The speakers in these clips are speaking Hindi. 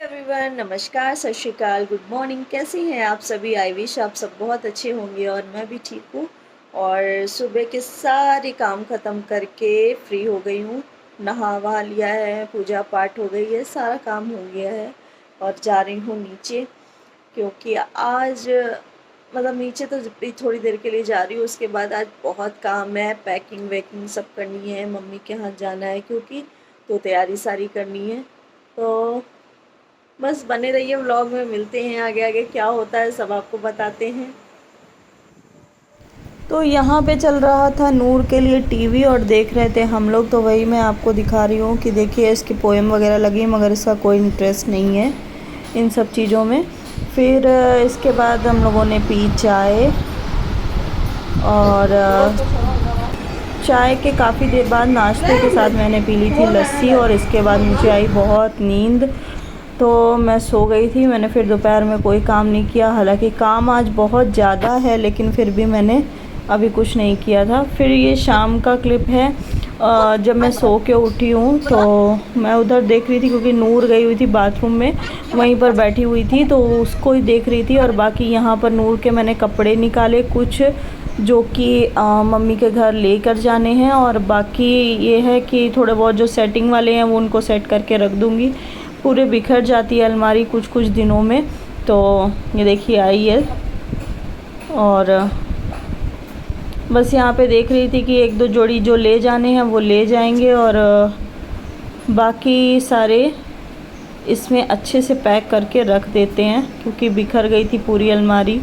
एवरीवन, नमस्कार, सत श्री अकाल, गुड मॉर्निंग। कैसे हैं आप सभी? आई विश आप सब बहुत अच्छे होंगे और मैं भी ठीक हूँ। और सुबह के सारे काम ख़त्म करके फ्री हो गई हूँ। नहा वहा लिया है, पूजा पाठ हो गई है, सारा काम हो गया है। और जा रही हूँ नीचे, क्योंकि आज मतलब नीचे तो भी थोड़ी देर के लिए जा रही हूँ। उसके बाद आज बहुत काम है, पैकिंग वैकिंग सब करनी है, मम्मी के यहाँ जाना है क्योंकि, तो तैयारी सारी करनी है। तो बस बने रहिए व्लॉग में, मिलते हैं आगे आगे क्या होता है सब आपको बताते हैं। तो यहाँ पे चल रहा था नूर के लिए टीवी और देख रहे थे हम लोग, तो वही मैं आपको दिखा रही हूँ कि देखिए इसकी पोएम वगैरह लगी, मगर इसका कोई इंटरेस्ट नहीं है इन सब चीज़ों में। फिर इसके बाद हम लोगों ने पी चाय, और चाय के काफ़ी देर बाद नाश्ते के साथ मैंने पी ली थी लस्सी, और इसके बाद मुझे आई बहुत नींद, तो मैं सो गई थी। मैंने फिर दोपहर में कोई काम नहीं किया, हालांकि काम आज बहुत ज़्यादा है लेकिन फिर भी मैंने अभी कुछ नहीं किया था। फिर ये शाम का क्लिप है, जब मैं सो के उठी हूँ तो मैं उधर देख रही थी क्योंकि नूर गई हुई थी बाथरूम में, वहीं पर बैठी हुई थी तो उसको ही देख रही थी। और बाकी यहाँ पर नूर के मैंने कपड़े निकाले कुछ, जो कि मम्मी के घर लेकर जाने हैं, और बाकी ये है कि थोड़े बहुत जो सेटिंग वाले हैं वो उनको सेट करके रख दूँगी। पूरे बिखर जाती है अलमारी कुछ कुछ दिनों में। तो ये देखिए आई है, और बस यहाँ पे देख रही थी कि एक दो जोड़ी जो ले जाने हैं वो ले जाएंगे, और बाकी सारे इसमें अच्छे से पैक करके रख देते हैं क्योंकि बिखर गई थी पूरी अलमारी।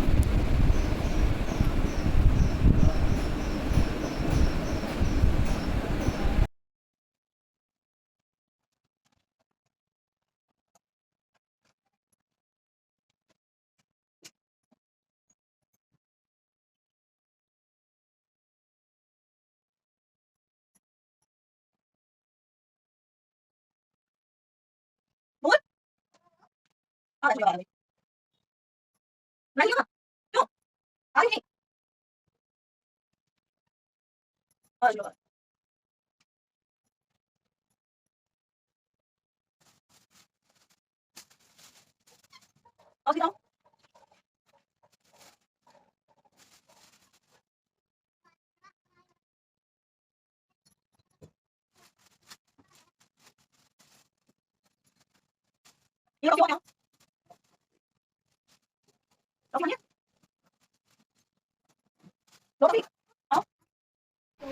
तो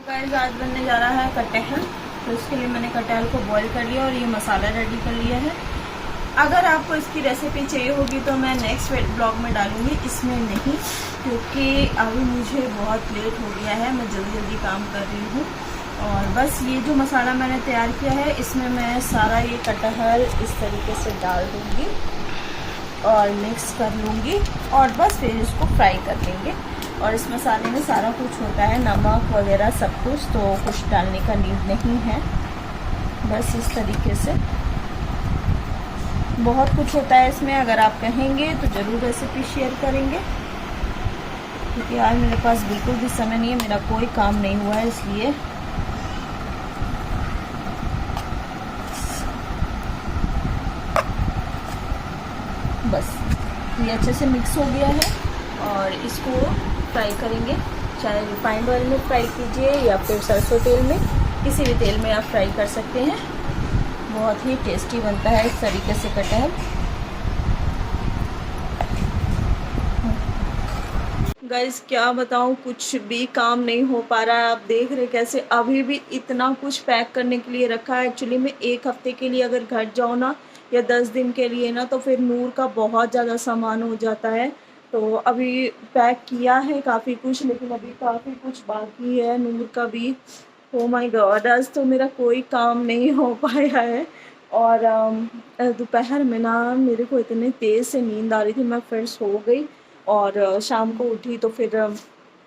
गाइस आज बनने जा रहा है कटहल, तो इसके लिए मैंने कटहल को बॉईल कर लिया और ये मसाला रेडी कर लिया है। अगर आपको इसकी रेसिपी चाहिए होगी तो मैं नेक्स्ट ब्लॉग में डालूंगी, इसमें नहीं, क्योंकि अभी मुझे बहुत लेट हो गया है, मैं जल्दी जल्दी काम कर रही हूँ। और बस ये जो मसाला मैंने तैयार किया है इसमें मैं सारा ये कटहल इस तरीके से डाल दूँगी और मिक्स कर लूँगी, और बस फिर इसको फ्राई कर लेंगे। और इस मसाले में सारा कुछ होता है, नमक वगैरह सब कुछ, तो कुछ डालने का नीड नहीं है। बस इस तरीके से बहुत कुछ होता है इसमें, अगर आप कहेंगे तो ज़रूर रेसिपी शेयर करेंगे, क्योंकि आज मेरे पास बिल्कुल भी समय नहीं है, मेरा कोई काम नहीं हुआ है इसलिए। बस ये अच्छे से मिक्स हो गया है और इसको फ्राई करेंगे, चाहे रिफाइंड ऑयल में फ्राई कीजिए या फिर सरसों तेल में, किसी भी तेल में आप फ्राई कर सकते हैं। बहुत ही टेस्टी बनता है इस तरीके से कटहल। गाइस क्या बताऊं, कुछ भी काम नहीं हो पा रहा है। आप देख रहे कैसे अभी भी इतना कुछ पैक करने के लिए रखा है। एक्चुअली में एक हफ्ते के लिए अगर घर जाओ ना, या 10 दिन के लिए ना, तो फिर नूर का बहुत ज़्यादा सामान हो जाता है। तो अभी पैक किया है काफ़ी कुछ, लेकिन अभी काफ़ी कुछ बाकी है नूर का भी। ओ माय गॉड, आज तो मेरा कोई काम नहीं हो पाया है। और दोपहर में ना मेरे को इतने तेज़ से नींद आ रही थी, मैं फिर सो गई। और शाम को उठी तो फिर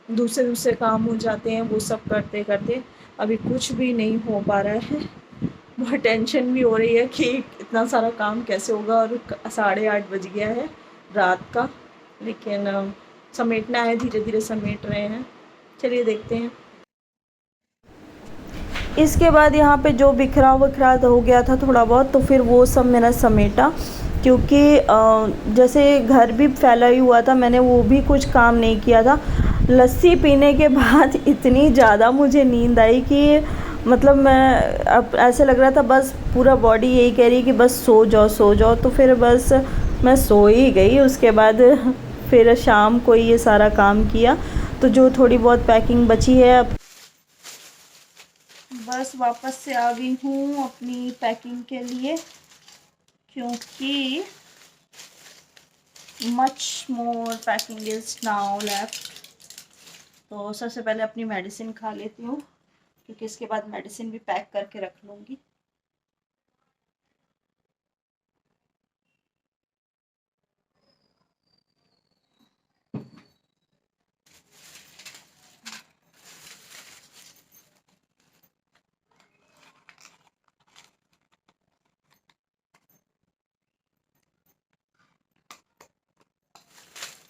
दूसरे दूसरे काम हो जाते हैं, वो सब करते करते अभी कुछ भी नहीं हो पा रहा है। बहुत टेंशन भी हो रही है कि इतना सारा काम कैसे होगा, और 8:30 बज गया है रात का, लेकिन समेटना है, धीरे धीरे समेट रहे हैं। चलिए देखते हैं। इसके बाद यहाँ पे जो बिखरा विखरा हो गया था थोड़ा बहुत, तो फिर वो सब मैंने समेटा, क्योंकि जैसे घर भी फैला ही हुआ था, मैंने वो भी कुछ काम नहीं किया था। लस्सी पीने के बाद इतनी ज़्यादा मुझे नींद आई कि मतलब मैं अब ऐसे लग रहा था बस पूरा बॉडी यही कह रही कि बस सो जाओ सो जाओ। तो फिर बस मैं सो ही गई। उसके बाद फिर शाम को ये सारा काम किया। तो जो थोड़ी बहुत पैकिंग बची है अब बस वापस से आ गई हूँ अपनी पैकिंग के लिए, क्योंकि much more packing is now left. तो सबसे पहले अपनी मेडिसिन खा लेती हूँ, क्योंकि इसके बाद मेडिसिन भी पैक करके रख लूँगी।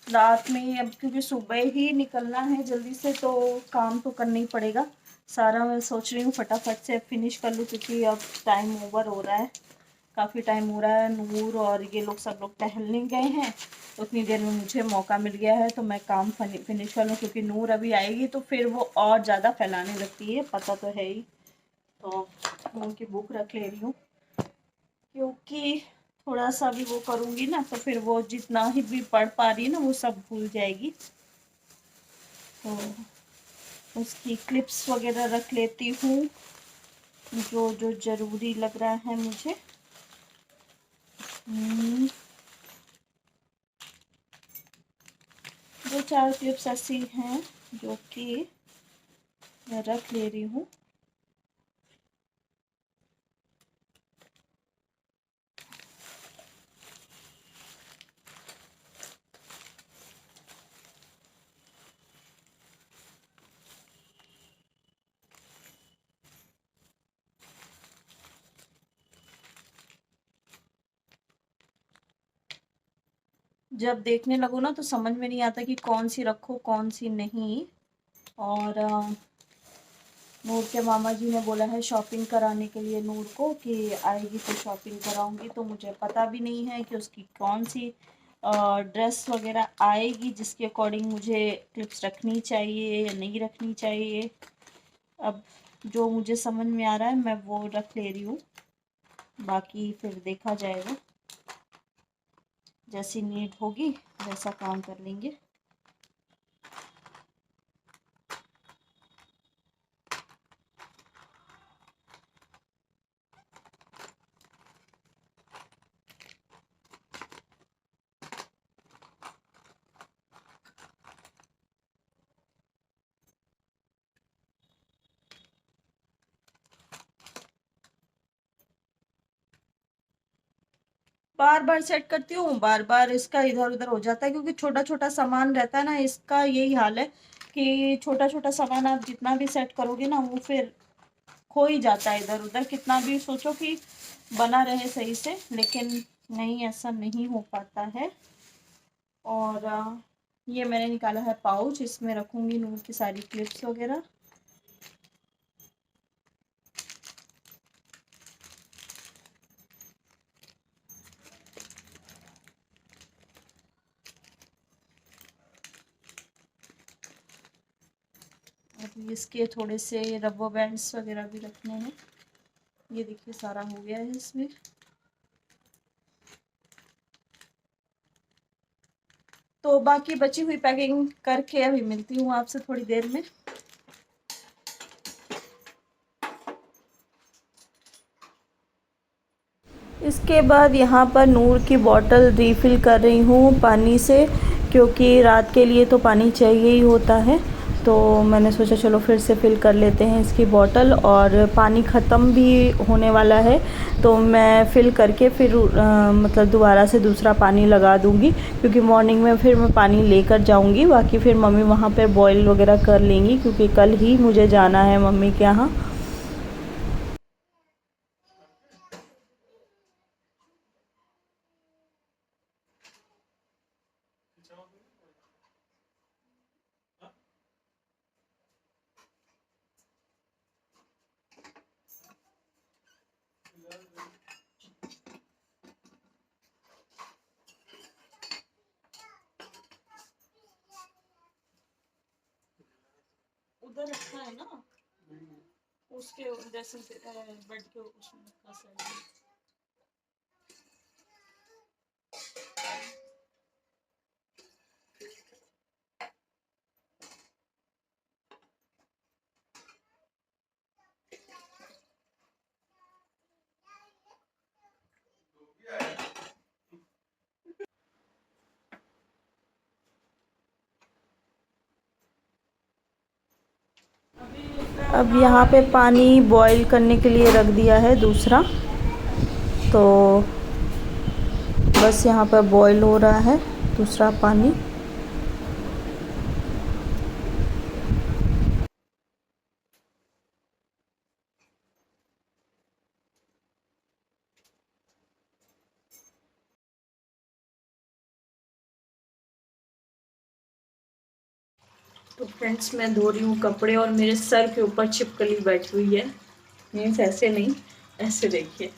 रात में अब क्योंकि सुबह ही निकलना है जल्दी से, तो काम तो करना ही पड़ेगा सारा। मैं सोच रही हूँ फटाफट से फिनिश कर लूँ, क्योंकि अब टाइम ओवर हो रहा है, काफ़ी टाइम हो रहा है। नूर और ये लोग सब लोग टहलने गए हैं, तो उतनी देर में मुझे मौका मिल गया है, तो मैं काम फिनिश कर लूँ। क्योंकि नूर अभी आएगी तो फिर वो और ज़्यादा फैलाने लगती है, पता तो है ही। तो उनकी बुक रख ले रही हूँ, क्योंकि थोड़ा सा भी वो करूँगी ना तो फिर वो जितना ही भी पढ़ पा रही है ना वो सब भूल जाएगी। तो उसकी क्लिप्स वगैरह रख लेती हूँ, जो जो ज़रूरी लग रहा है मुझे। दो चार क्लिप्स ऐसी हैं जो कि मैं रख ले रही हूँ। जब देखने लगो ना तो समझ में नहीं आता कि कौन सी रखो कौन सी नहीं। और नूर के मामा जी ने बोला है शॉपिंग कराने के लिए नूर को, कि आएगी तो शॉपिंग कराऊंगी। तो मुझे पता भी नहीं है कि उसकी कौन सी ड्रेस वगैरह आएगी जिसके अकॉर्डिंग मुझे क्लिप्स रखनी चाहिए या नहीं रखनी चाहिए। अब जो मुझे समझ में आ रहा है मैं वो रख ले रही हूँ, बाकी फिर देखा जाएगा। जैसी नीड होगी वैसा काम कर लेंगे। बार बार सेट करती हूँ, बार बार इसका इधर उधर हो जाता है, क्योंकि छोटा छोटा सामान रहता है ना, इसका यही हाल है कि छोटा छोटा सामान आप जितना भी सेट करोगे ना वो फिर खो ही जाता है इधर उधर। कितना भी सोचो कि बना रहे सही से, लेकिन नहीं, ऐसा नहीं हो पाता है। और ये मैंने निकाला है पाउच, इसमें रखूँगी नूर की सारी क्लिप्स वगैरह। अब इसके थोड़े से रबर बैंड्स वगैरह भी रखने हैं। ये देखिए सारा हो गया है इसमें। तो बाकी बची हुई पैकिंग करके अभी मिलती हूँ आपसे थोड़ी देर में। इसके बाद यहाँ पर नूर की बॉटल रीफ़िल कर रही हूँ पानी से, क्योंकि रात के लिए तो पानी चाहिए ही होता है। तो मैंने सोचा चलो फिर से फ़िल कर लेते हैं इसकी बॉटल। और पानी ख़त्म भी होने वाला है, तो मैं फ़िल करके फिर मतलब दोबारा से दूसरा पानी लगा दूँगी, क्योंकि मॉर्निंग में फिर मैं पानी लेकर जाऊँगी। बाकी फिर मम्मी वहाँ पे बॉयल वगैरह कर लेंगी, क्योंकि कल ही मुझे जाना है मम्मी के यहाँ। उधर रखा है ना, उसके ड्रेसिंग बेड के उसमें रखा साइड में। अब यहाँ पे पानी बॉईल करने के लिए रख दिया है दूसरा, तो बस यहाँ पर बॉईल हो रहा है दूसरा पानी। तो फ्रेंड्स, मैं धो रही हूँ कपड़े और मेरे सर के ऊपर छिपकली बैठी हुई है। मीन्स ऐसे नहीं, ऐसे देखिए।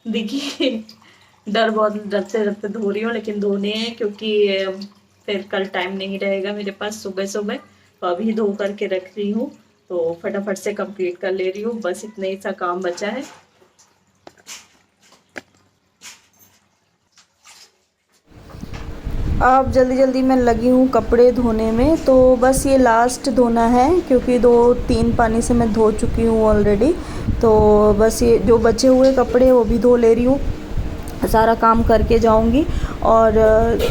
देखिए, डर बहुत, डरते डरते धो रही हूँ, लेकिन धोने हैं क्योंकि फिर कल टाइम नहीं रहेगा मेरे पास सुबह सुबह। तो अभी धो करके रख रही हूँ, तो फटाफट से कंप्लीट कर ले रही हूँ। बस इतना ही सा काम बचा है। अब जल्दी जल्दी मैं लगी हूँ कपड़े धोने में, तो बस ये लास्ट धोना है क्योंकि 2-3 पानी से मैं धो चुकी हूँ ऑलरेडी। तो बस ये जो बचे हुए कपड़े वो भी धो ले रही हूँ, सारा काम करके जाऊंगी। और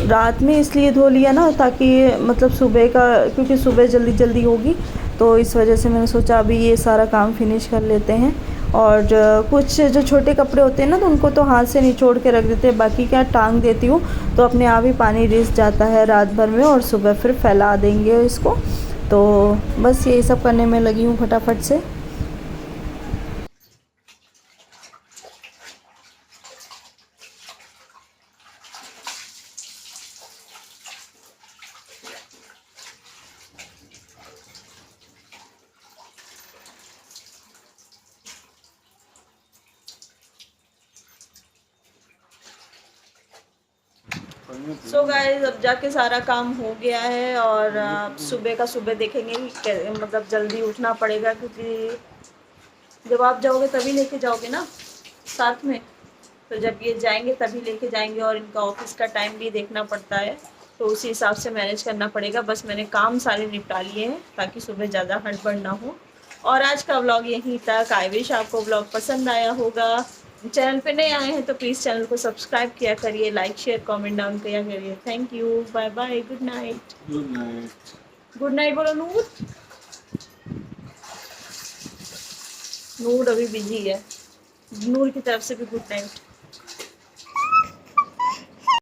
रात में इसलिए धो लिया ना ताकि मतलब सुबह का, क्योंकि सुबह जल्दी जल्दी होगी, तो इस वजह से मैंने सोचा अभी ये सारा काम फिनिश कर लेते हैं। और कुछ जो छोटे कपड़े होते हैं ना, तो उनको तो हाथ से निचोड़ के रख देते हैं, बाकी क्या टांग देती हूँ तो अपने आप ही पानी रिस जाता है रात भर में, और सुबह फिर फैला देंगे इसको। तो बस यही सब करने में लगी हूँ फटाफट से। सो गाइस, अब जाके सारा काम हो गया है, और सुबह का सुबह देखेंगे कि मतलब जल्दी उठना पड़ेगा, क्योंकि जब आप जाओगे तभी लेके जाओगे ना साथ में। तो जब ये जाएंगे तभी लेके जाएंगे, और इनका ऑफिस का टाइम भी देखना पड़ता है, तो उसी हिसाब से मैनेज करना पड़ेगा। बस मैंने काम सारे निपटा लिए हैं ताकि सुबह ज़्यादा हड़बड़ ना हो। और आज का व्लॉग यहीं तक। आई विश आपको व्लॉग पसंद आया होगा। चैनल पे नए आए हैं तो प्लीज़ चैनल को सब्सक्राइब किया करिए, लाइक शेयर कमेंट डाउन किया करिए। Thank you, bye bye, good night. Good night, good night बोलो नूर। नूर अभी बिजी है, नूर की तरफ से भी गुड नाइट।